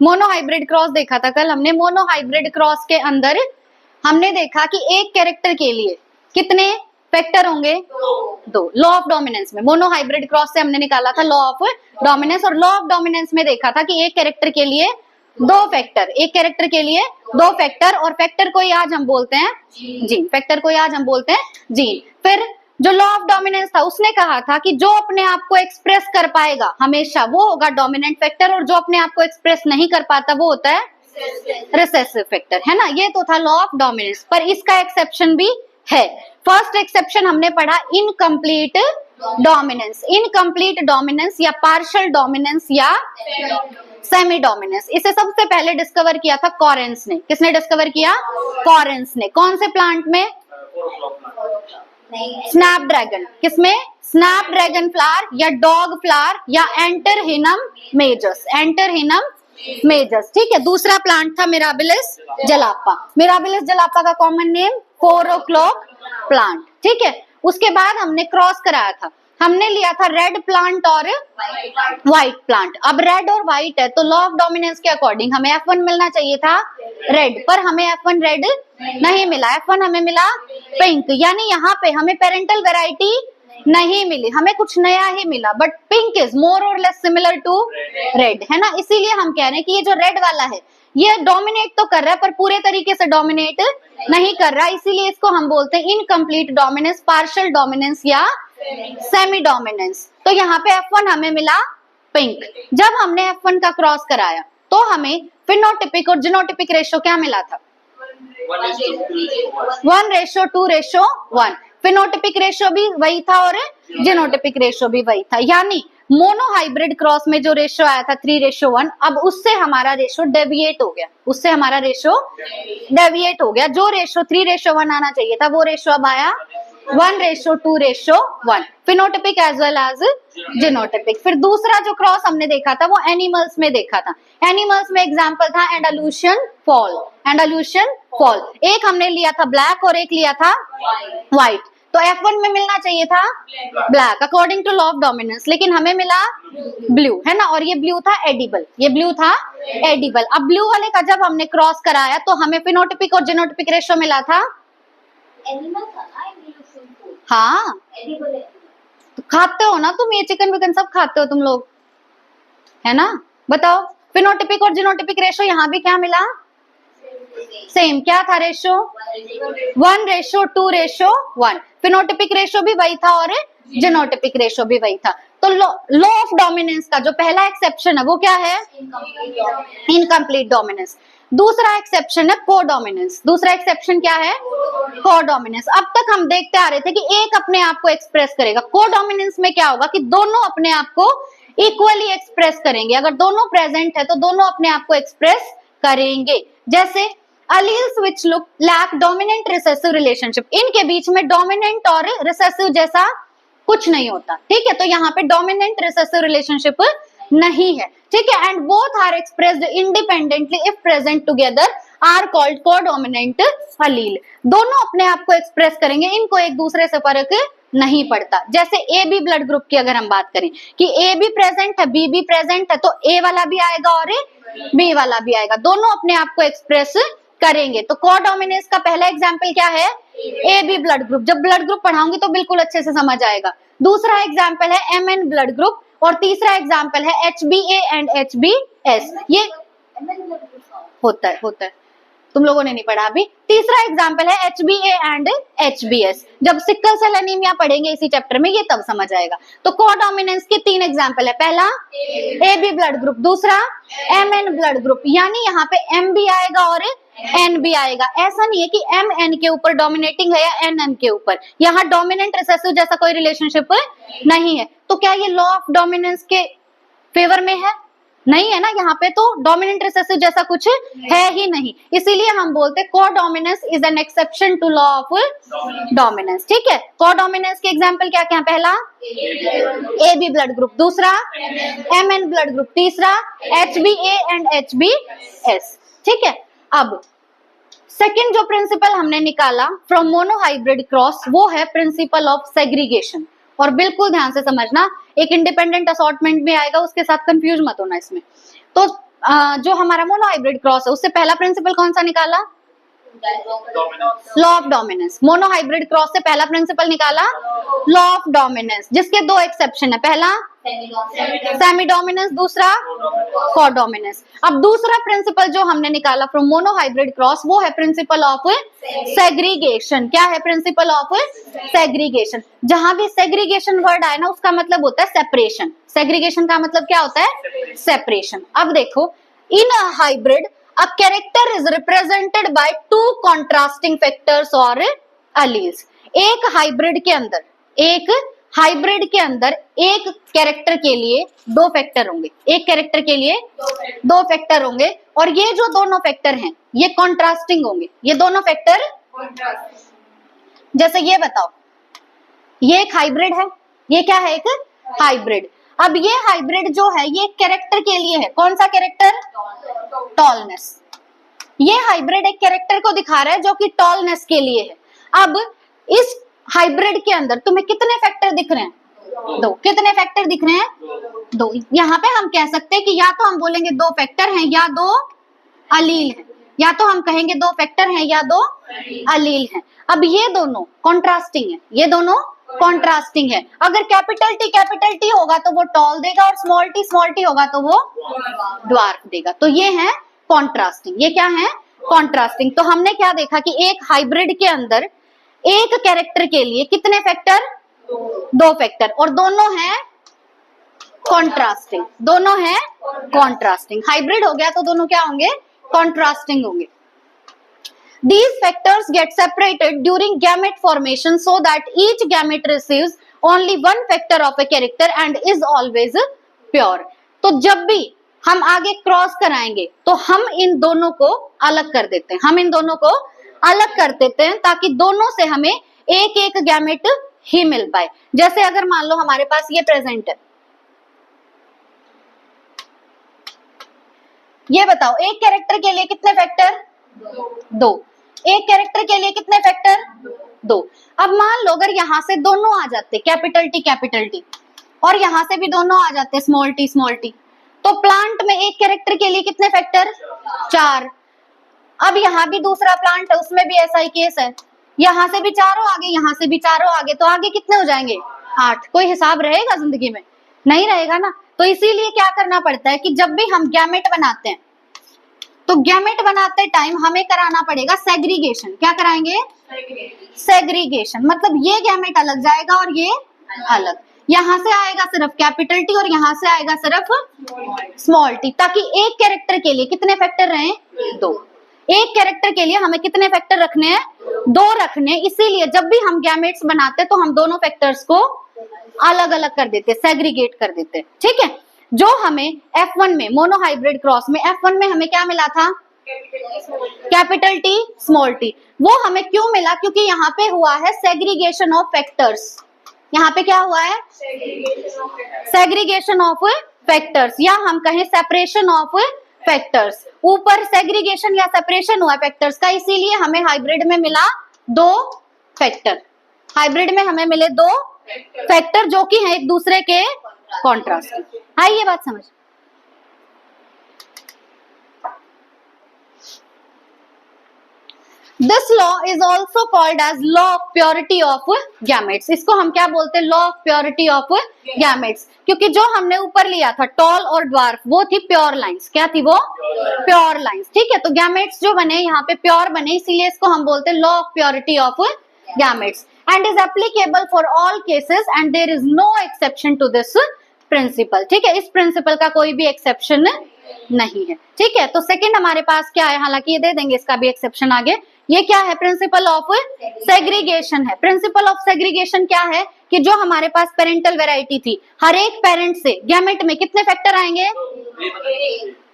Monohybrid cross देखा था कल हमने। मोनोहाइब्रिड क्रॉस के अंदर हमने देखा कि एक कैरेक्टर के लिए कितने फैक्टर होंगे? दो। लॉ ऑफ डोमिनेंस में मोनोहाइब्रिड क्रॉस से हमने निकाला था लॉ ऑफ डोमिनेंस, और लॉ ऑफ डोमिनेंस में देखा था कि एक कैरेक्टर के लिए दो फैक्टर, एक कैरेक्टर के लिए दो फैक्टर, और फैक्टर को ही आज हम बोलते हैं जीन। फैक्टर को ही आज हम बोलते हैं जीन। फिर जो लॉ ऑफ डोमिनेंस था उसने कहा था कि जो अपने आप को एक्सप्रेस कर पाएगा हमेशा वो होगा डोमिनेंट फैक्टर, और जो अपने आप को एक्सप्रेस नहीं कर पाता वो होता है रिसेसिव फैक्टर, है ना। ये तो था लॉ ऑफ डोमिनेंस। पर इसका एक्सेप्शन भी है। फर्स्ट एक्सेप्शन हमने पढ़ा इनकम्प्लीट डोमिनेंस। इनकम्प्लीट डोमिनेंस या पार्शियल डोमिनेंस या सेमी डोमिनेंस, इसे सबसे पहले डिस्कवर किया था कॉरेंस ने। किसने डिस्कवर किया? कॉरेंस ने। कौन से प्लांट में? स्नैपड्रैगन। किसमें? स्नैपड्रैगन फ्लावर या डॉग फ्लावर या एंटरहिनम मेजस। एंटरहिनम मेजस, ठीक है। दूसरा प्लांट था मिराबिलिस जलापा। मिराबिलिस जलापा का कॉमन नेम 4 o'clock प्लांट, ठीक है। उसके बाद हमने क्रॉस कराया था, हमने लिया था रेड प्लांट और व्हाइट प्लांट। अब रेड और व्हाइट है तो लॉ ऑफ डोमिनेंस के अकॉर्डिंग हमें F1 मिलना चाहिए था रेड, पर हमें F1 रेड नहीं मिला, F1 हमें मिला पिंक। यानी यहाँ पे हमें पेरेंटल वैरायटी नहीं मिली, हमें कुछ नया ही मिला। बट पिंक इज मोर और लेस सिमिलर टू रेड, है ना। इसीलिए हम कह रहे हैं कि ये जो रेड वाला है ये डोमिनेट तो कर रहा है पर पूरे तरीके से डोमिनेट नहीं कर रहा, इसीलिए इसको हम बोलते हैं इनकम्प्लीट डोमिनेंस, पार्शियल डोमिनेंस या सेमी डोमिनेंस। तो यहाँ पे F1 हमें मिला पिंक। जब हमने F1 का क्रॉस कराया तो हमें फिनोटिपिक और जीनोटिपिक रेशियो क्या मिला था? 1:2:1। फिनोटिपिक रेशियो भी वही था और जीनोटिपिक रेशियो भी वही था। यानी मोनोहाइब्रिड क्रॉस में जो रेशियो आया था 3:1, अब उससे हमारा रेशियो डेविएट हो गया, उससे हमारा रेशियो डेविएट हो गया। जो रेशियो 3:1 आना चाहिए था वो रेशियो अब आया 1:2:1। Phenotypic as well as genotypic. फिर दूसरा जो क्रॉस हमने देखा था वो एनिमल्स में देखा था। एनिमल्स में एग्जांपल था एंडालुशियन फॉल। एंडालुशियन फॉल एक हमने लिया था ब्लैक और एक लिया था व्हाइट। तो F1 में मिलना चाहिए था black according to law of dominance, लेकिन हमें मिला ब्लू, है ना। और ये ब्लू था एडिबल, ये ब्लू था एडिबल। अब ब्लू वाले का जब हमने क्रॉस कराया तो हमें फिनोटिपिक और जीनोटिपिक रेशियो मिला था एनिमल था ना एवोल्यूशन को। हाँ, एडिबल है। तो खाते हो ना तुम, ये चिकन विकन सब खाते हो तुम लोग, है ना। बताओ फिनोटिपिक और जीनोटिपिक रेशियो यहाँ भी क्या मिला? सेम। क्या था रेशियो? 1:2:1। फिनोटिपिक रेशियो भी वही था और जीनोटिपिक रेशियो भी वही था। तो लॉ ऑफ डोमिनेंस का जो पहला एक्सेप्शन है वो क्या है? Incomplete dominance. दूसरा एक्सेप्शन है कोडोमिनेंस। दूसरा एक्सेप्शन क्या है? कोडोमिनेंस। अब तक हम देखते आ रहे थे कि एक अपने आप को एक्सप्रेस करेगा। कोडोमिनेंस में क्या होगा कि दोनों अपने आप को इक्वली एक्सप्रेस करेंगे। अगर दोनों प्रेजेंट है तो दोनों अपने आप को एक्सप्रेस करेंगे। जैसे alleles which look lack dominant recessive relationship, इनके बीच में डोमिनेंट और रिसेसिव जैसा कुछ नहीं होता, ठीक है। तो यहाँ पे डोमिनेंट रिसेसिव रिलेशनशिप नहीं है, ठीक है। And both are expressed independently if present together are called codominant allele। दोनों अपने आप को एक्सप्रेस करेंगे, इनको एक दूसरे से फर्क नहीं पड़ता। जैसे ए बी ब्लड ग्रुप की अगर हम बात करें कि ए भी प्रेजेंट है बी भी प्रेजेंट है, तो ए वाला भी आएगा और बी वाला भी आएगा, दोनों अपने आप को एक्सप्रेस करेंगे। तो कोडोमिनेंस का पहला एग्जांपल क्या है? A B blood group. जब ब्लड ग्रुप पढ़ाऊंगी तो बिल्कुल अच्छे से समझ आएगा। दूसरा एग्जांपल है MN ब्लड ग्रुप और तीसरा एग्जांपल है HbA एंड HbS। ये होता है तुम लोगों ने नहीं पढ़ा अभी। तीसरा एग्जांपल है HbA एंड HbS। जब सिकल सेल एनीमिया पढ़ेंगे इसी चैप्टर में ये तब समझ आएगा। तो कोडोमिनेंस के 3 एग्जांपल है। पहला AB ब्लड ग्रुप, दूसरा MN ब्लड ग्रुप। यानी यहाँ पे M भी आएगा और N भी आएगा। ऐसा नहीं है कि MN के ऊपर डोमिनेटिंग है या NN के ऊपर। यहाँ डोमिनेंट रिसेसिव जैसा कोई रिलेशनशिप नहीं है। तो क्या ये लॉ ऑफ डोमिनेंस के फेवर में है? नहीं है ना। यहाँ पे तो डोमिनेंट रिसेसिव जैसा कुछ है ही नहीं, इसीलिए हम बोलते हैं codominance is an exception to law of dominance, ठीक है। कोडोमिनेंस के एग्जांपल क्या क्या? पहला AB ब्लड ग्रुप, दूसरा MN ब्लड ग्रुप, तीसरा HbA एंड HbS, ठीक है। अब सेकंड जो प्रिंसिपल हमने निकाला फ्रॉम मोनोहाइब्रिड क्रॉस वो है प्रिंसिपल ऑफ सेग्रीगेशन। और बिल्कुल ध्यान से समझना, एक इंडिपेंडेंट असॉर्टमेंट भी आएगा उसके साथ कंफ्यूज मत होना इसमें। तो जो हमारा मोनोहाइब्रिड क्रॉस है उससे पहला प्रिंसिपल कौन सा निकाला? Dominance. Law of dominance. Monohybrid cross से पहला प्रिंसिपल निकाला लॉ ऑफ डोमिनेंस, जिसके दो एक्सेप्शन है, पहला सेमी डोमिनेंस, दूसरा कोडोमिनेंस। अब दूसरा प्रिंसिपल जो हमने निकाला फ्रॉम मोनोहाइब्रिड क्रॉस वो है प्रिंसिपल ऑफ सेग्रीगेशन। क्या है? Principle of segregation. जहां भी सेग्रीगेशन वर्ड आए ना उसका मतलब होता है सेपरेशन। सेग्रीगेशन का मतलब क्या होता है? सेपरेशन। अब देखो, in a hybrid a character is represented by two contrasting factors or alleles। एक हाइब्रिड के अंदर एक कैरेक्टर के लिए दो फैक्टर होंगे, एक कैरेक्टर के लिए दो फैक्टर होंगे, और ये जो दोनों फैक्टर हैं ये कॉन्ट्रास्टिंग होंगे। ये दोनों फैक्टर, जैसे ये बताओ, ये एक हाइब्रिड है, ये क्या है? एक हाइब्रिड। अब ये हाइब्रिड जो है ये कैरेक्टर के लिए है। कौन सा कैरेक्टर? टॉलनेस। ये हाइब्रिड एक कैरेक्टर को दिखा रहा है जो कि टॉलनेस के लिए है। अब इस हाइब्रिड के अंदर तुम्हें कितने फैक्टर दिख रहे हैं? दो। कितने फैक्टर दिख रहे हैं? दो। यहाँ पे हम कह सकते हैं कि या तो हम बोलेंगे दो फैक्टर हैं या दो अलील हैं, या तो हम कहेंगे दो फैक्टर हैं या दो अलील हैं। अब ये दोनों कॉन्ट्रास्टिंग है, ये दोनों कॉन्ट्रास्टिंग है। अगर कैपिटल टी होगा तो वो टॉल देगा, और स्मॉल टी होगा तो वो ड्वार्फ देगा। तो ये है कॉन्ट्रास्टिंग। ये क्या है? कॉन्ट्रास्टिंग। तो हमने क्या देखा कि एक हाइब्रिड के अंदर एक कैरेक्टर के लिए कितने फैक्टर? दो फैक्टर, और दोनों हैं कॉन्ट्रास्टिंग। दोनों हैं कॉन्ट्रास्टिंग। हाइब्रिड हो गया तो दोनों क्या होंगे? कॉन्ट्रास्टिंग होंगे। These factors get separated during gamete formation so that each gamete receives only one factor of a character and is always pure। तो जब भी हम आगे क्रॉस कराएंगे तो हम इन दोनों को अलग कर देते हैं, हम इन दोनों को अलग कर देते हैं ताकि दोनों से हमें एक एक गैमेट ही मिल पाए। जैसे अगर मान लो हमारे पास ये प्रेजेंट है, ये बताओ एक कैरेक्टर के लिए कितने फैक्टर? दो। एक कैरेक्टर के लिए कितने फैक्टर? दो। अब मान लो अगर यहां से दोनों आ जाते कैपिटल टी और यहां से भी दोनों आ जाते स्मॉल टी, तो प्लांट में एक कैरेक्टर के लिए कितने फैक्टर? चार। अब यहाँ भी दूसरा प्लांट है उसमें भी ऐसा ही केस है, यहां से भी चारों आगे, यहां से भी चारों आगे, तो आगे कितने हो जाएंगे? 8। कोई हिसाब रहेगा जिंदगी में? नहीं रहेगा ना। तो इसीलिए क्या करना पड़ता है कि जब भी हम गैमेट बनाते हैं तो गैमेट बनाते टाइम हमें कराना पड़ेगा सेग्रीगेशन। क्या कराएंगे? सेग्रीगेशन। मतलब ये गैमेट अलग जाएगा और ये अलग। यहां से आएगा सिर्फ कैपिटल टी और यहां से आएगा सिर्फ स्मॉल टी, ताकि एक कैरेक्टर के लिए कितने फैक्टर रहे? दो। एक कैरेक्टर के लिए हमें कितने फैक्टर रखने हैं? दो रखने। इसीलिए जब भी हम गैमेट्स बनाते तो हम दोनों फैक्टर्स को अलग अलग कर देते, सेग्रीगेट कर देते। ठीक है। जो हमें F1 में मोनोहाइब्रिड क्रॉस में F1 में हमें क्या मिला था? Capital T small T. वो हमें क्यों मिला? क्योंकि यहाँ पे हुआ है सेग्रीगेशन ऑफ फैक्टर्स। यहाँ पे क्या हुआ है? सेग्रीगेशन ऑफ फैक्टर्स, या हम कहें सेपरेशन ऑफ फैक्टर्स। ऊपर सेग्रीगेशन या सेपरेशन हुआ फैक्टर्स का, इसीलिए हमें हाइब्रिड में मिला दो फैक्टर। हाइब्रिड में हमें मिले दो फैक्टर जो कि हैं एक दूसरे के कॉन्ट्रास्ट। आई ये बात समझ? This law is also called as law of purity of gametes. इसको हम क्या बोलते हैं? Law of purity of gametes. क्योंकि जो हमने ऊपर लिया था टॉल और ड्वार्फ वो थी प्योर लाइंस। क्या थी वो? Pure lines. ठीक है। तो गैमेट्स जो बने यहाँ पे प्योर बने, इसीलिए इसको हम बोलते हैं law of purity of gametes and is applicable for all cases and there is no exception to this principle. ठीक है। इस प्रिंसिपल का कोई भी एक्सेप्शन नहीं है। ठीक है। तो सेकंड हमारे पास क्या है? हालांकि ये दे देंगे इसका भी एक्सेप्शन आगे। ये क्या है? प्रिंसिपल ऑफ सेग्रीगेशन है। प्रिंसिपल ऑफ सेग्रीगेशन क्या है? कि जो हमारे पास पेरेंटल वेराइटी थी, हर एक पेरेंट से गैमेट में कितने फैक्टर आएंगे?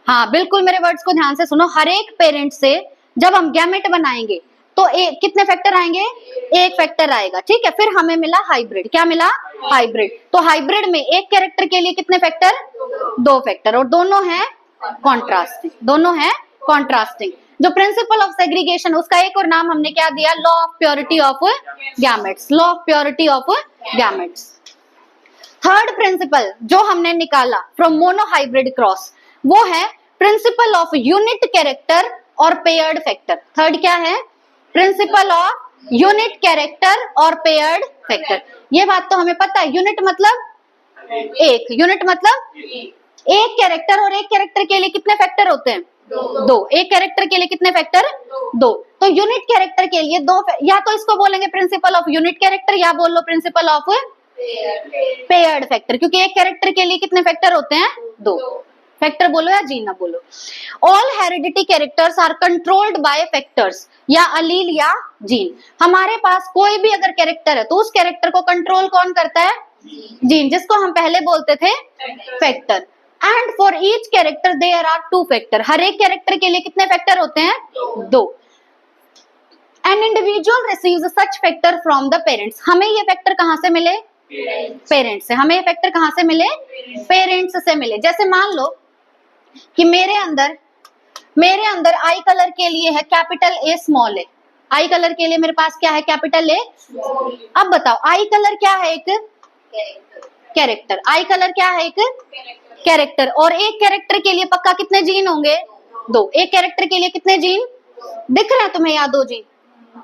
हाँ बिल्कुल, मेरे वर्ड्स को ध्यान से सुनो। हर एक पेरेंट से जब हम गैमेट बनाएंगे तो कितने फैक्टर आएंगे? एक फैक्टर आएगा। ठीक है। फिर हमें मिला हाइब्रिड। क्या मिला? हाइब्रिड। तो हाइब्रिड में एक कैरेक्टर के लिए कितने फैक्टर? दो फैक्टर, और दोनों हैं कॉन्ट्रास्टिंग। दोनों हैं कॉन्ट्रास्टिंग। जो प्रिंसिपल ऑफ सेग्रीगेशन उसका एक और नाम हमने क्या दिया? Law of purity of gametes. Law of purity of gametes. Third principal जो हमने निकाला फ्रॉम मोनोहाइब्रिड क्रॉस वो है प्रिंसिपल ऑफ यूनिट कैरेक्टर और पेयर्ड फैक्टर। थर्ड क्या है? प्रिंसिपल ऑफ यूनिट कैरेक्टर और पेयर्ड फैक्टर। ये बात तो हमें पता है, यूनिट मतलब एक, यूनिट मतलब एक कैरेक्टर, और एक कैरेक्टर के लिए कितने फैक्टर होते हैं? दो। एक कैरेक्टर के लिए कितने फैक्टर? दो। तो यूनिट कैरेक्टर के लिए दो, या तो इसको बोलेंगे प्रिंसिपल ऑफ यूनिट कैरेक्टर, या बोल लो प्रिंसिपल ऑफ पेयर्ड फैक्टर, क्योंकि एक कैरेक्टर के लिए कितने फैक्टर होते हैं? दो। फैक्टर बोलो या जीन ना बोलो। All heredity characters are controlled by factors, या अलील या जीन। हमारे पास कोई भी अगर कैरेक्टर है तो उस कैरेक्टर को कंट्रोल कौन करता है? जीन, जिसको हम पहले बोलते थे factor. And for each character there are two factor. हर एक कैरेक्टर के लिए कितने फैक्टर होते हैं? दो। An individual receives such factor from the parents. हमें ये फैक्टर कहां से मिले? पेरेंट्स से। हमें ये फैक्टर कहां से मिले? पेरेंट्स से मिले। जैसे मान लो कि मेरे अंदर आई कलर के लिए है capital A small A. I colour के लिए मेरे पास क्या है? Capital A. अब बताओ, आई कलर क्या है? एक कैरेक्टर। आई कलर क्या है? एक कैरेक्टर। और एक कैरेक्टर के लिए पक्का कितने जीन होंगे? दो। एक कैरेक्टर के लिए कितने जीन दिख रहे हैं तुम्हें? यहाँ दो जीन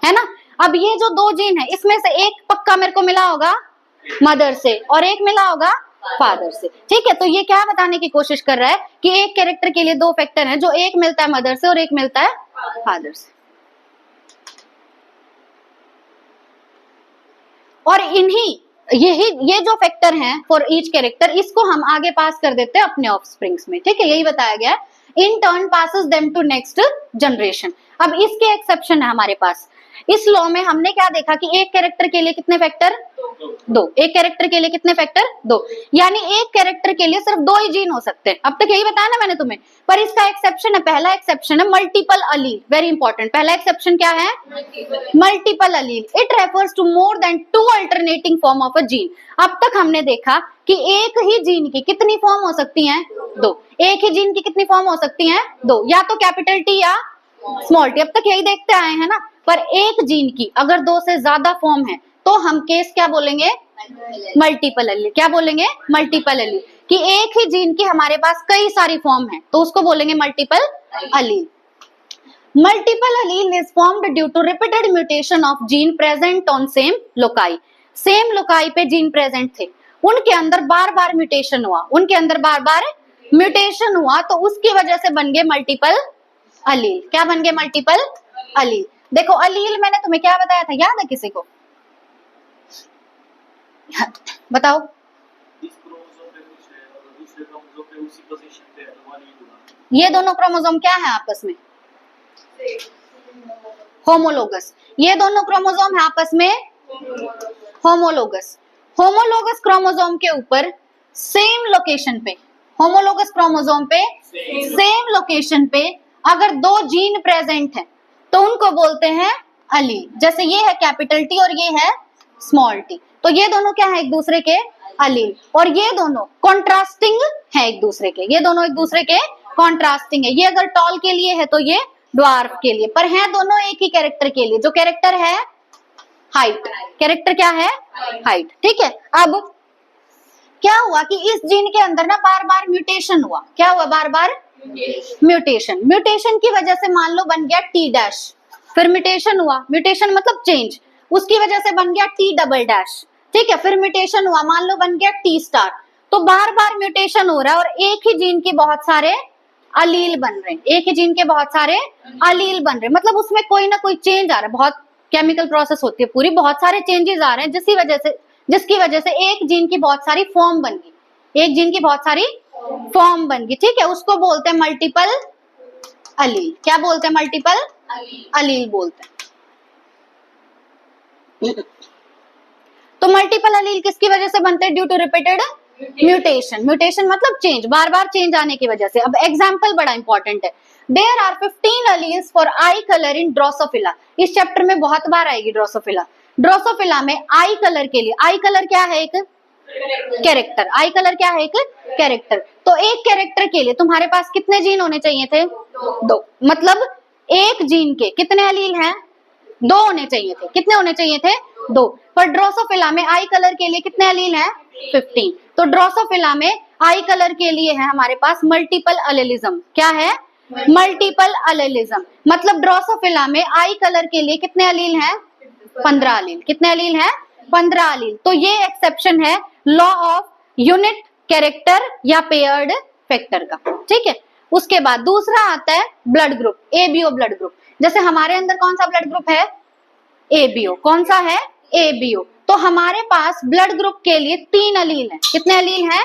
है ना। अब ये जो दो जीन है, इसमें से एक पक्का मेरे को मिला होगा मदर से और एक मिला होगा फादर से। ठीक है, तो ये क्या बताने की कोशिश कर रहा है कि एक कैरेक्टर के लिए दो फैक्टर हैं, जो एक मिलता है मदर से और एक मिलता है फादर से। और ये जो फैक्टर हैं फॉर ईच कैरेक्टर, इसको हम आगे पास कर देते हैं अपने ऑफस्प्रिंग्स में। ठीक है, यही बताया गया है। In turn passes them to next generation. अब इसके एक्सेप्शन है हमारे पास। इस लॉ में हमने क्या देखा कि एक कैरेक्टर के लिए कितने फैक्टर? दो। एक कैरेक्टर के लिए कितने फैक्टर? दो। यानी एक कैरेक्टर के लिए सिर्फ दो ही जीन हो सकते हैं। अब तक यही बताया ना मैंने तुम्हें। पर इसका एक्सेप्शन है, पहला एक्सेप्शन है मल्टीपल अलील। Very important. पहला एक्सेप्शन क्या है? Multiple allele. It refers to more than two alternating form of a gene. अब तक हमने देखा कि एक ही जीन की कितनी फॉर्म हो सकती हैं? दो। एक ही जीन की कितनी फॉर्म हो सकती हैं? दो, या तो कैपिटल टी या स्मॉल टी। अब तक यही देखते आए हैं ना। पर एक जीन की अगर दो से ज्यादा फॉर्म है तो हम केस क्या बोलेंगे? Multiple allele. क्या बोलेंगे? मल्टीपल अलील। कि एक ही जीन की हमारे पास कई सारी फॉर्म है तो उसको बोलेंगे multiple allele. Multiple allele is formed due to repeated mutation of gene present on same loci. Same loci पे जीन प्रेजेंट थे, उनके अंदर बार बार म्यूटेशन हुआ, तो उसकी वजह से बन गए मल्टीपल अलील। क्या बन गए? मल्टीपल अलील। देखो अलील मैंने तुम्हें क्या बताया था, याद है किसी को? बताओ। ये दोनों क्रोमोसोम क्या है आपस में? होमोलोगस। ये दोनों क्रोमोसोम है आपस में होमोलोगस। होमोलोगस क्रोमोसोम के ऊपर सेम लोकेशन पे, होमोलोगस क्रोमोसोम पे सेम लोकेशन पे अगर दो जीन प्रेजेंट है तो उनको बोलते हैं अलील। जैसे ये है कैपिटल टी और ये है स्मॉल टी, तो ये दोनों क्या है? एक दूसरे के अलील। और ये दोनों कॉन्ट्रास्टिंग है एक दूसरे के, ये दोनों एक दूसरे के कॉन्ट्रास्टिंग है। ये अगर टॉल के लिए है तो ये ड्वार्फ के लिए, पर है दोनों एक ही कैरेक्टर के लिए। जो कैरेक्टर है हाइट, कैरेक्टर क्या है? हाइट। ठीक है, अब क्या हुआ कि इस जीन के अंदर ना बार बार म्यूटेशन हुआ। क्या हुआ? बार बार म्यूटेशन की वजह से मान लो बन गया टी डैश, फिर म्यूटेशन हुआ, म्यूटेशन मतलब चेंज, उसकी वजह से बन गया टी डबल डैश। ठीक है, फिर म्यूटेशन हुआ, मान लो बन गया टी स्टार। तो बार बार म्यूटेशन हो रहा है और एक ही जीन के बहुत सारे अलील बन रहे हैं, एक ही जीन के बहुत सारे अलील बन रहे हैं। मतलब उसमें कोई ना कोई चेंज आ रहा है, बहुत केमिकल प्रोसेस होती है पूरी, बहुत सारे चेंजेस आ रहे हैं जिसकी वजह से एक जीन की बहुत सारी फॉर्म बन गई, एक जीन की बहुत सारी फॉर्म बन गई। ठीक है, उसको बोलते हैं मल्टीपल अलील। क्या बोलते हैं? मल्टीपल अलील बोलते हैं। तो मल्टीपल अलील किसकी वजह से बनते हैं? Due to repeated mutation. Mutation मतलब चेंज, बार बार चेंज आने की वजह से। अब एग्जाम्पल बड़ा इंपॉर्टेंट है। There are 15 alleles for eye colour in drosophila. इस चैप्टर में बहुत बार आएगी ड्रोसोफिला। ड्रोसोफिला में आई कलर के लिए, आई कलर क्या है? एक कैरेक्टर। आई कलर क्या है? एक कैरेक्टर। तो एक कैरेक्टर के लिए तुम्हारे पास कितने जीन होने चाहिए थे? दो। मतलब एक जीन के कितने अलील हैं? दो होने चाहिए थे। कितने होने चाहिए थे? दो। पर ड्रोसोफिला में आई कलर के लिए कितने अलील हैं? 15। तो ड्रोसोफिला में आई कलर के लिए है हमारे पास मल्टीपल एलेलिज्म। क्या है? Multiple allelism. मतलब ड्रोसोफिला में आई कलर के लिए कितने अलील हैं? 15 अलील। कितने अलील हैं? 15 अलील। तो ये एक्सेप्शन है लॉ ऑफ यूनिट कैरेक्टर या पेयर्ड फैक्टर का। ठीक है, उसके बाद दूसरा आता है blood group, ABO blood group. जैसे हमारे अंदर कौन सा ब्लड ग्रुप है? एबीओ। कौन सा है? एबीओ। तो हमारे पास ब्लड ग्रुप के लिए 3 अलील हैं। कितने अलील हैं?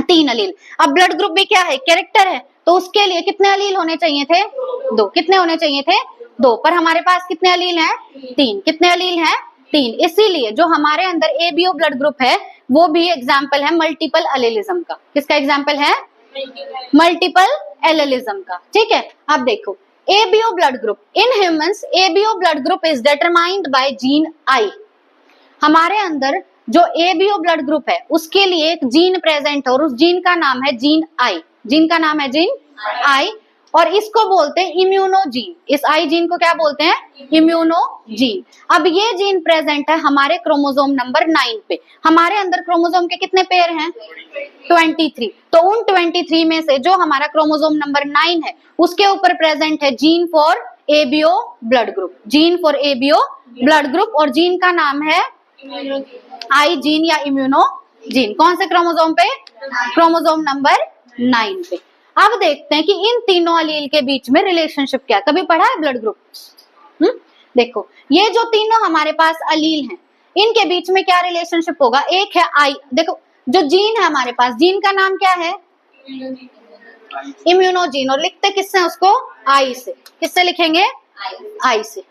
3 अलील। अब ब्लड ग्रुप भी क्या है? कैरेक्टर है, तो उसके लिए कितने अलील होने चाहिए थे? 2। कितने होने चाहिए थे? 2। पर हमारे पास कितने अलील हैं? 3। कितने अलील हैं? 3। इसीलिए जो हमारे अंदर एबीओ ब्लड ग्रुप है वो भी एग्जाम्पल है मल्टीपल एलेलिज्म का। किसका एग्जाम्पल है? मल्टीपल एलेलिज्म का। ठीक है, अब देखो ABO blood group in humans, ABO blood group is determined by gene I. हमारे अंदर जो एबीओ ब्लड ग्रुप है उसके लिए एक जीन प्रेजेंट है और उस जीन का नाम है जीन आई। जीन का नाम है जीन आई और इसको बोलते हैं इम्यूनोजीन। इस आई जीन को क्या बोलते हैं? इम्यूनोजीन। अब ये जीन प्रेजेंट है हमारे क्रोमोसोम नंबर 9 पे। हमारे अंदर क्रोमोसोम के कितने पेयर हैं? 23। तो उन 23 में से जो हमारा क्रोमोसोम नंबर 9 है उसके ऊपर प्रेजेंट है gene for ABO blood group. Gene for ABO blood group और जीन का नाम है आई जीन या इम्यूनोजीन। कौन से क्रोमोसोम पे? क्रोमोसोम नंबर 9 पे। अब देखते हैं कि इन तीनों अलील के बीच में रिलेशनशिप क्या। कभी पढ़ा है ब्लड ग्रुप? देखो ये जो तीनों हमारे पास अलील हैं इनके बीच में क्या रिलेशनशिप होगा? एक है आई। देखो जो जीन है हमारे पास, जीन का नाम क्या है? इम्यूनोजीन। और लिखते किससे? उसको आई से। किससे लिखेंगे? आई से।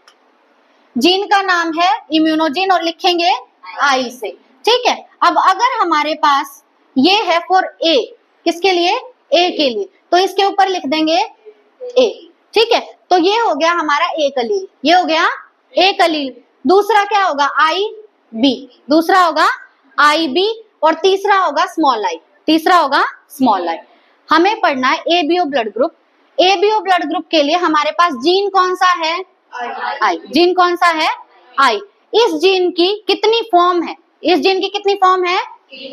जीन का नाम है इम्यूनोजीन और लिखेंगे आई से। ठीक है, अब अगर हमारे पास ये है फॉर ए, किसके लिए? ए के लिए, तो इसके ऊपर लिख देंगे ए। ठीक है, तो ये हो गया हमारा एक अलील। ये हो गया एक अलील। दूसरा क्या होगा? आई बी। दूसरा होगा आई बी और तीसरा होगा स्मॉल आई। तीसरा होगा स्मॉल आई। हमें पढ़ना है ABO blood group. ABO blood group के लिए हमारे पास जीन कौन सा है? आई। जीन कौन सा है? आई। इस जीन की कितनी फॉर्म है? इस जीन की कितनी फॉर्म है?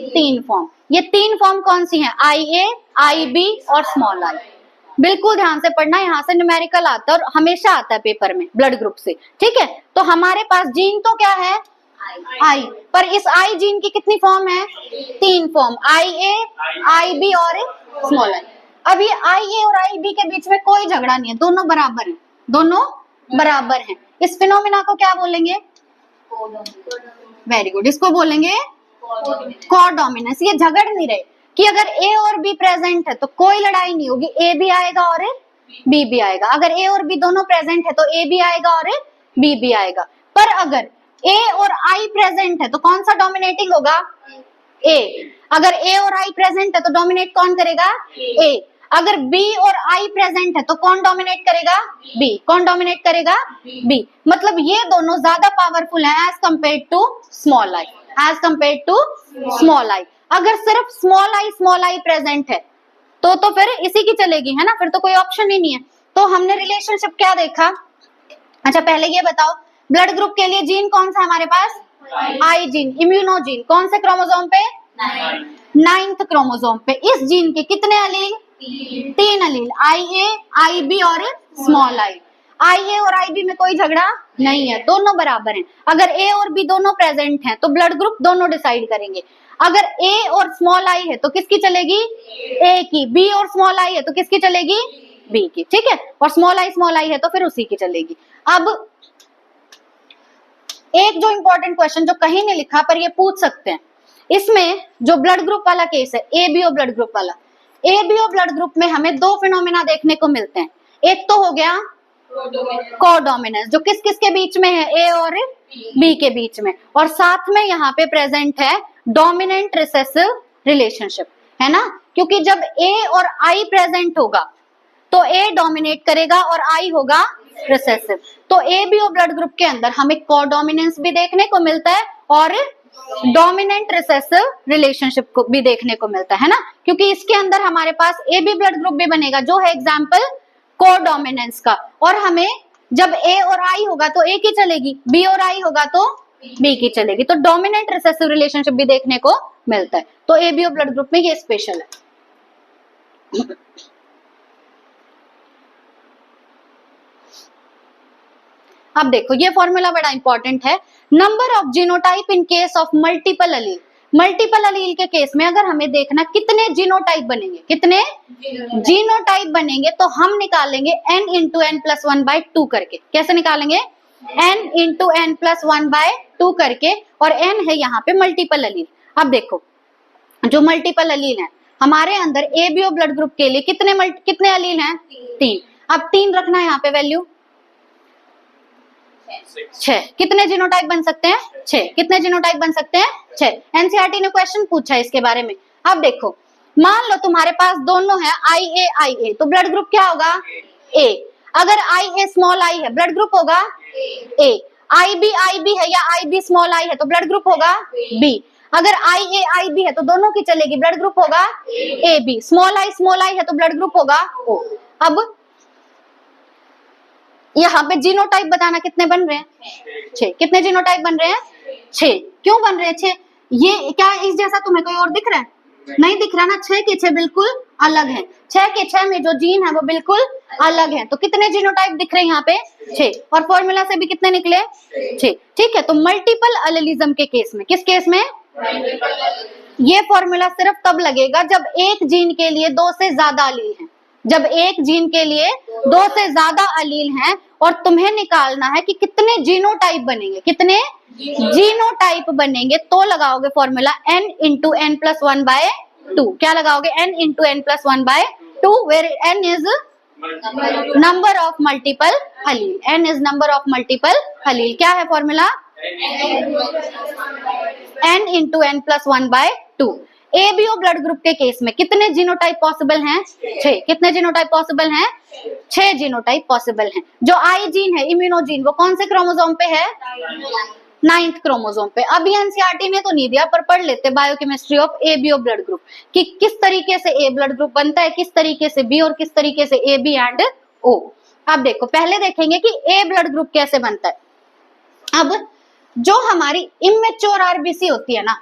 3 फॉर्म। ये 3 फॉर्म कौन सी हैं? आई ए, आई बी और स्मॉल आई। बिल्कुल ध्यान से पढ़ना, यहाँ से न्यूमेरिकल आता है और हमेशा आता है पेपर में ब्लड ग्रुप से। ठीक है, तो हमारे पास जीन तो क्या है? आई। पर इस आई जीन की कितनी फॉर्म है? 3 फॉर्म, आई ए, आई बी और स्मॉल आई। अब ये आई ए और आई बी के बीच में कोई झगड़ा नहीं है, दोनों बराबर हैं। दोनों बराबर हैं। इस फिनोमिना को क्या बोलेंगे? वेरी गुड, इसको बोलेंगे कोडोमिनेंस। ये झगड़ नहीं रहे कि अगर ए और बी प्रेजेंट है तो कोई लड़ाई नहीं होगी, ए भी आएगा और बी भी आएगा। अगर ए और बी दोनों प्रेजेंट है तो ए भी आएगा और बी भी आएगा। पर अगर ए और आई प्रेजेंट है तो कौन सा डोमिनेटिंग होगा? ए। अगर ए और आई प्रेजेंट है तो डोमिनेट कौन करेगा? ए। अगर बी और आई प्रेजेंट है तो कौन डोमिनेट करेगा? बी। कौन डोमिनेट करेगा? बी। मतलब ये दोनों ज्यादा पावरफुल है as compare to small eye. As compare to small eye. अगर सिर्फ स्मॉल आई प्रेजेंट है तो फिर इसी की चलेगी, है ना? फिर तो कोई ऑप्शन ही नहीं है। तो हमने रिलेशनशिप क्या देखा? अच्छा पहले ये बताओ ब्लड ग्रुप के लिए जीन कौन सा हमारे पास? आई जीन, इम्यूनोजीन। कौन से क्रोमोसोम पे? 9th क्रोमोसोम पे। इस जीन के कितने अलील? 3 अलील, आई ए, आई बी और स्मॉल आई। आई ए और आई बी में कोई झगड़ा नहीं है, दोनों बराबर हैं। अगर ए और बी दोनों प्रेजेंट हैं तो ब्लड ग्रुप दोनों डिसाइड करेंगे। अगर ए और स्मॉल आई है तो किसकी चलेगी? ए की। बी और स्मॉल आई है तो किसकी चलेगी? बी की। ठीक है, और स्मॉल आई है तो फिर उसी की चलेगी। अब एक जो इंपॉर्टेंट क्वेश्चन जो कहीं नहीं लिखा पर ये पूछ सकते हैं, इसमें जो ब्लड ग्रुप वाला केस है एबीओ ब्लड ग्रुप वाला, एबीओ ब्लड ग्रुप में हमें 2 फिनोमिना देखने को मिलते हैं। एक तो हो गया कोडोमिनेंस जो किस किस के बीच में है? ए और बी के बीच में। और साथ में यहाँ पे प्रेजेंट है डोमिनेंट रिसेसिव रिलेशनशिप, है ना? क्योंकि जब ए और आई प्रेजेंट होगा तो ए डोमिनेट करेगा और आई होगा रिसेसिव। तो एबीओ ब्लड ग्रुप के अंदर हमें कोडोमिनेंस भी देखने को मिलता है और डोमिनेंट रिसेसिव रिलेशनशिप को भी देखने को मिलता है ना? क्योंकि इसके अंदर हमारे पास एबी ब्लड ग्रुप भी बनेगा जो है एग्जाम्पल कोडोमिनेंस का। और हमें जब ए और आई होगा तो ए की चलेगी, बी और आई होगा तो बी की चलेगी। तो डोमिनेंट रिसेसिव रिलेशनशिप भी देखने को मिलता है। तो एबीओ ब्लड ग्रुप में ये स्पेशल है। अब देखो ये फॉर्मूला बड़ा इंपॉर्टेंट है। Number of genotype in case of multiple allele. Multiple allele के केस में अगर हमें देखना कितने जीनोटाइप बनेंगे, कितने जीनोटाइप बनेंगे, तो हम निकालेंगे n into n plus one by two करके। कैसे निकालेंगे? n into n plus one by two करके, और n है यहाँ पे मल्टीपल अलील। अब देखो जो मल्टीपल अलील है हमारे अंदर एबीओ ब्लड ग्रुप के लिए कितने अलील हैं? 3। अब 3 रखना है यहाँ पे वैल्यू 6। कितने जीनोटाइप बन सकते हैं? 6। कितने जीनोटाइप बन सकते हैं? 6। एनसीईआरटी ने क्वेश्चन पूछा है इसके बारे में। अब देखो मान लो तुम्हारे पास दोनों है IA तो ब्लड ग्रुप क्या होगा? A। अगर IA स्मॉल आई है ब्लड ग्रुप होगा A। IB है या IB स्मॉल आई है तो ब्लड ग्रुप होगा B। अगर IB है तो दोनों की चलेगी, ब्लड ग्रुप होगा AB। स्मॉल आई है तो ब्लड ग्रुप होगा O। अब यहाँ पे जीनोटाइप बताना कितने बन रहे हैं? 6। कितने जीनोटाइप बन रहे हैं? 6। क्यों बन रहे हैं 6? ये क्या इस जैसा तुम्हें कोई और दिख रहा है? नहीं दिख रहा ना। 6 के 6 बिल्कुल अलग है। 6 के 6 में जो जीन है वो बिल्कुल अलग है। तो कितने जीनोटाइप दिख रहे हैं यहाँ पे? 6। और फॉर्मूला से भी कितने निकले? 6। ठीक है। तो मल्टीपल एलेलिज्म के केस में, किस केस में? ये फॉर्मूला सिर्फ तब लगेगा जब एक जीन के लिए 2 से ज्यादा अलील हैं। जब एक जीन के लिए 2 से ज्यादा अलील हैं और तुम्हें निकालना है कि कितने जीनोटाइप बनेंगे, कितने जीनोटाइप बनेंगे, तो लगाओगे formula n into n plus one by two. क्या लगाओगे? n into n plus one by two, where n is number of multiple allele. n is number of multiple allele. क्या है formula? n into n plus one by two. ABO blood group के case में कितने genotype possible हैं? 6। कितने genotype possible हैं? 6 genotype possible हैं। जो आई जीन है इम्यूनोजीन वो कौन से क्रोमोसोम पे है? 9th क्रोमोसोम पे। अभी एनसीईआरटी ने तो नहीं दिया पर पढ़ लेते biochemistry of ABO blood group कि किस तरीके से ए ब्लड ग्रुप बनता है, किस तरीके से बी और किस तरीके से ए बी एंड ओ। अब देखो पहले देखेंगे कि ए ब्लड ग्रुप कैसे बनता है। अब जो हमारी इमेच्योर आरबीसी होती है ना,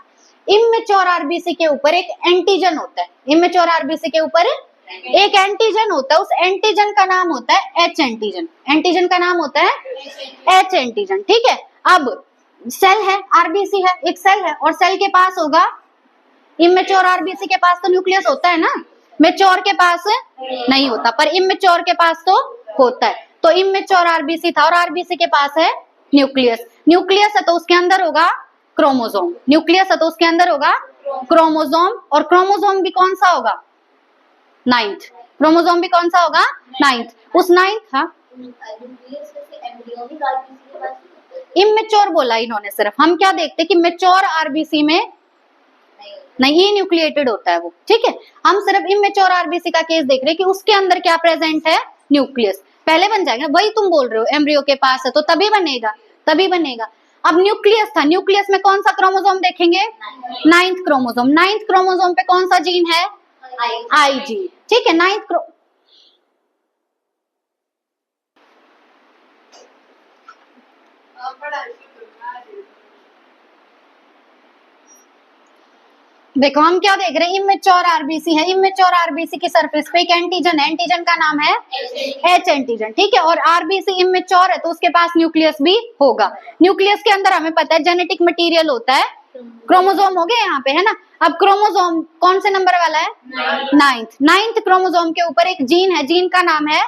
इमेच्योर आरबीसी के ऊपर एक एंटीजन होता है। इमेच्योर आरबीसी के ऊपर एक एंटीजन होता है। उस एंटीजन का नाम होता है एच एंटीजन। एंटीजन का नाम होता है एच एंटीजन। ठीक है। अब सेल है, आरबीसी है, एक सेल है और सेल के पास होगा, इमेच्योर आरबीसी के पास तो न्यूक्लियस होता है ना, मेच्योर के पास नहीं होता, पर इमेच्योर के पास तो होता है। तो इमेच्योर आरबीसी था और आरबीसी के पास है न्यूक्लियस। न्यूक्लियस है तो उसके अंदर होगा क्रोमोसोम। न्यूक्लियस है तो उसके अंदर होगा क्रोमोसोम, और क्रोमोसोम भी कौन सा होगा? 9th। क्रोमोसोम भी कौन सा होगा? 9th। उस 9th था इमेच्योर बोला इन्होंने सिर्फ। हम क्या देखते कि मेच्योर आरबीसी में नहीं न्यूक्लिएटेड होता है वो। ठीक है। हम सिर्फ इमेच्योर आरबीसी का केस देख रहे हैं कि उसके अंदर क्या प्रेजेंट है? न्यूक्लियस। पहले बन जाएगा, वही तुम बोल रहे हो एम्ब्रियो के पास है तो तभी बनेगा, तभी बनेगा। अब न्यूक्लियस था, न्यूक्लियस में कौन सा क्रोमोसोम देखेंगे? 9th chromosome. 9th क्रोमोसोम पे कौन सा जीन है? आई जीन। ठीक है। 9th देखो हम क्या देख रहे हैं, इमेच्योर आरबीसी है। इमेच्योर आरबीसी की सरफेस पे एक एंटीजन है, एंटीजन का नाम है एच एंटीजन। ठीक है। और आरबीसी इमेच्योर है तो उसके पास न्यूक्लियस भी होगा। न्यूक्लियस के अंदर हमें पता है जेनेटिक मटेरियल होता है, क्रोमोसोम हो गए यहाँ पे, है ना। अब क्रोमोसोम कौन से नंबर वाला है? 9th क्रोमोसोम के ऊपर एक जीन है, जीन का नाम है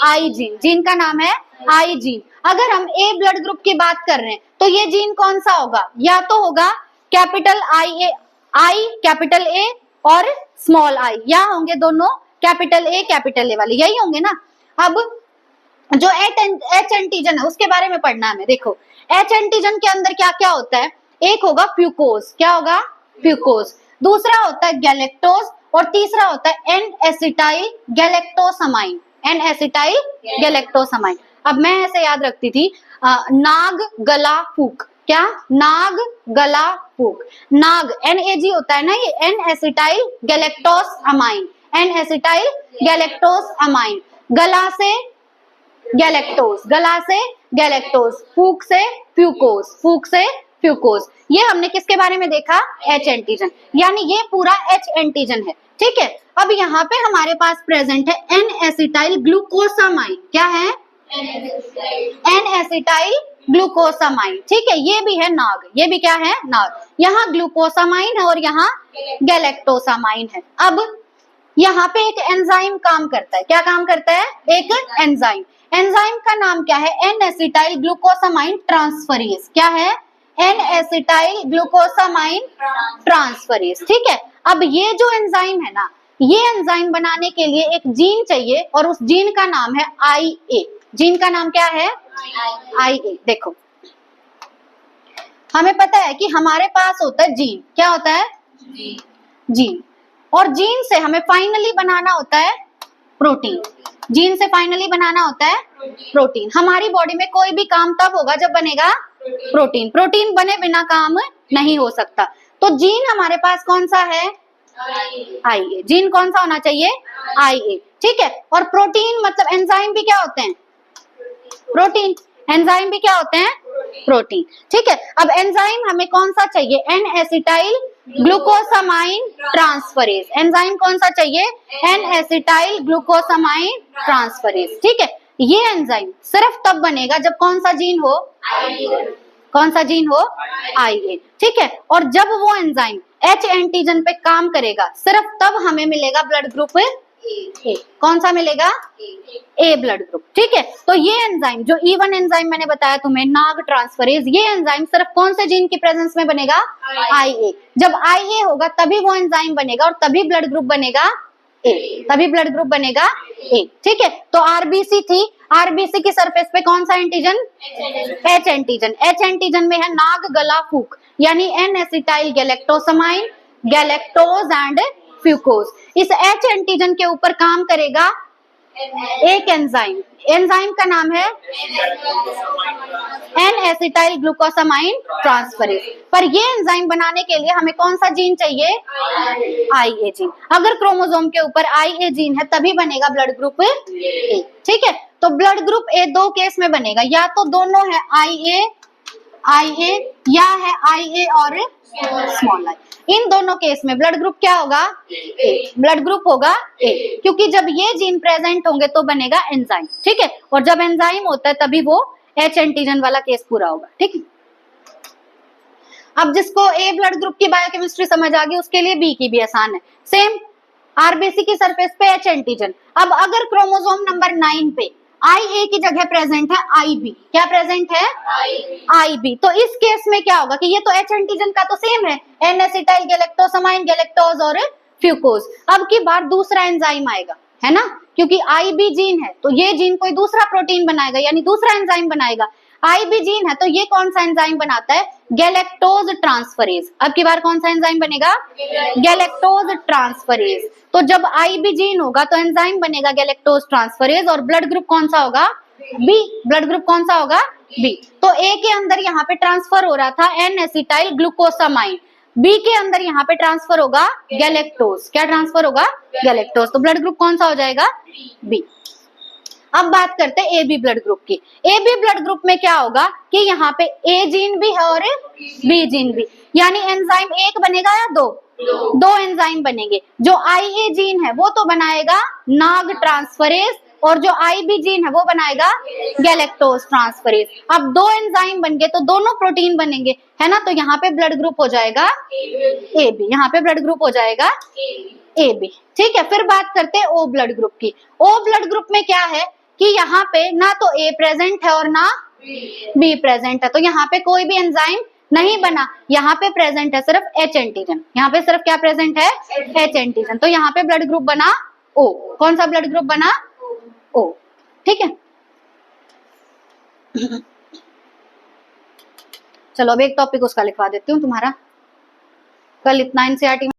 आई जीन। जीन का नाम है आई जीन। अगर हम ए ब्लड ग्रुप की बात कर रहे हैं तो ये जीन कौन सा होगा? या तो होगा कैपिटल आई कैपिटल ए और स्मॉल आई, या होंगे दोनों कैपिटल ए वाले, यही होंगे ना। अब जो एच एंटीजन है उसके बारे में पढ़ना है हमें। देखो एच एंटीजन के अंदर क्या क्या होता है? एक होगा फ्यूकोज। क्या होगा? फ्यूकोज। दूसरा होता है गैलेक्टोज और तीसरा होता है N acetyl galactosamine. N acetyl galactosamine. अब मैं ऐसे याद रखती थी नाग गला फूक। क्या? नाग गला फूक। नाग NAG होता है ना, ये N acetyl galactosamine. N acetyl galactosamine. गला से गैलेक्टोज, गला से गैलेक्टोज, फूक से फ्यूकोज, फूक से फ्यूकोज। ये हमने किसके बारे में देखा? H एंटीजन, यानी ये पूरा H एंटीजन है, ठीक है। अब यहाँ पे हमारे पास प्रेजेंट है एन एसिटाइल ग्लूकोसामाइन। क्या है? एन एसिटाइल ग्लूकोसामाइन, ठीक है। ये भी है नाग, ये भी क्या है? नाग। यहाँ ग्लूकोसामाइन है और यहाँ गैलेक्टोसामाइन है। अब यहाँ पे एक एंजाइम काम करता है। क्या काम करता है? एक एंजाइम। एंजाइम का नाम क्या है? N acetyl glucosamine transferase. क्या है? एन एसिटाइल ग्लूकोसामाइन ट्रांसफरेज, ठीक है। अब ये जो एंजाइम है ना, ये एंजाइम बनाने के लिए एक जीन चाहिए और उस जीन का नाम है IA। जीन का नाम क्या है? IA। देखो, हमें पता है कि हमारे पास होता है जीन। क्या होता है? जीन। और जीन से हमें फाइनली बनाना होता है प्रोटीन। जीन से फाइनली बनाना होता है प्रोटीन। हमारी बॉडी में कोई भी काम तब होगा जब बनेगा प्रोटीन। प्रोटीन बने बिना काम नहीं हो सकता। तो जीन हमारे पास कौन सा है? IA। जीन कौन सा होना चाहिए? IA, ठीक है। और प्रोटीन मतलब एंजाइम भी क्या होते हैं? प्रोटीन। एंजाइम भी क्या होते हैं? प्रोटीन, ठीक है। अब एंजाइम हमें कौन सा चाहिए? N acetyl glucosamine transferase. Enzyme कौन सा चाहिए? एन एसिटाइल ग्लूकोसामाइन ट्रांसफरेज, ठीक है। ये एंजाइम सिर्फ तब बनेगा जब कौन सा जीन हो? कौन सा जीन हो? IA, ठीक है। और जब वो एंजाइम H एंटीजन पे काम करेगा सिर्फ तब हमें मिलेगा ब्लड ग्रुप A। कौन सा मिलेगा? A ब्लड ग्रुप, ठीक है। तो ये एंजाइम जो E1 एंजाइम मैंने बताया तुम्हें, नाग ट्रांसफरेज, ये एंजाइम सिर्फ कौन से जीन की प्रेजेंस में बनेगा? IA। जब IA होगा तभी वो एंजाइम बनेगा और तभी ब्लड ग्रुप बनेगा A। तभी ब्लड ग्रुप बनेगा A, ठीक है। तो RBC थी, RBC की सरफेस पे कौन सा antigen? H antigen. H antigen में है नाग गला फूक, यानी N acetyl गैलेक्टोसामाइन, galactose and fucose. इस H एंटीजन के ऊपर काम करेगा एक एंजाइम। एंजाइम का नाम है एन एसिटाइल ग्लूकोसामाइन ट्रांसफरेज। पर ये एंजाइम बनाने के लिए हमें कौन सा जीन चाहिए? IA gene. अगर क्रोमोसोम के ऊपर IA जीन है तभी बनेगा ब्लड ग्रुप A, ठीक है। तो ब्लड ग्रुप A दो केस में बनेगा, या तो दोनों है IA या है IA और स्मॉल i। इन दोनों केस में ब्लड ग्रुप क्या होगा? A। ब्लड ग्रुप होगा A, क्योंकि जब ये जीन प्रेजेंट होंगे तो बनेगा एंजाइम, ठीक है। और जब एंजाइम होता है तभी वो H एंटीजन वाला केस पूरा होगा, ठीक है। अब जिसको A ब्लड ग्रुप की बायोकेमिस्ट्री समझ आ गई उसके लिए B की भी आसान है। सेम RBC की सरफेस पे H एंटीजन। अब अगर क्रोमोसोम नंबर 9 पे IA की जगह प्रेजेंट है IB। क्या प्रेजेंट है? IB। तो इस केस में क्या होगा कि ये तो H एंटीजन का तो सेम है, एन एसिटाइल गैलेक्टोसामाइन, गैलेक्टोज और फ्यूकोज। अब की बार दूसरा एंजाइम आएगा, है ना, क्योंकि IB जीन है तो ये जीन कोई दूसरा प्रोटीन बनाएगा, यानी दूसरा एंजाइम बनाएगा। IB जीन है तो ये कौन सा एंजाइम बनाता है? Galactose transferase. अब की बार कौन सा एंजाइम बनेगा? Galactose transferase. तो जब IB जीन होगा तो एंजाइम बनेगा गैलेक्टोज ट्रांसफरेज और ब्लड ग्रुप कौन सा होगा? B। ब्लड ग्रुप कौन सा होगा? B। तो A के अंदर यहाँ पे ट्रांसफर हो रहा था एन एसिटाइल ग्लूकोसामाइन, B के अंदर यहाँ पे ट्रांसफर होगा गैलेक्टोज। क्या ट्रांसफर होगा? गैलेक्टोज। तो ब्लड ग्रुप कौन सा हो जाएगा? B। अब बात करते हैं AB ब्लड ग्रुप की। AB ब्लड ग्रुप में क्या होगा कि यहाँ पे A जीन भी है और B जीन भी, यानी एंजाइम एक बनेगा या दो एंजाइम बनेंगे। जो IA जीन है वो तो बनाएगा नाग ट्रांसफरेज और जो IB जीन है वो बनाएगा गैलेक्टोज ट्रांसफरेज। अब दो एंजाइम बन गए तो दोनों प्रोटीन बनेंगे, है ना। तो यहाँ पे ब्लड ग्रुप हो जाएगा AB। यहाँ पे ब्लड ग्रुप हो जाएगा AB, ठीक है। फिर बात करते हैं O ब्लड ग्रुप की। O ब्लड ग्रुप में क्या है कि यहाँ पे ना तो A प्रेजेंट है और ना B प्रेजेंट है, तो यहाँ पे कोई भी एंजाइम नहीं बना। यहाँ पे प्रेजेंट है सिर्फ H एंटीजन। यहाँ पे सिर्फ क्या प्रेजेंट है? H antigen. तो यहाँ पे ब्लड ग्रुप बना O। कौन सा ब्लड ग्रुप बना? O, ठीक है। चलो अब एक टॉपिक उसका लिखवा देती हूँ तुम्हारा। कल इतना NCERT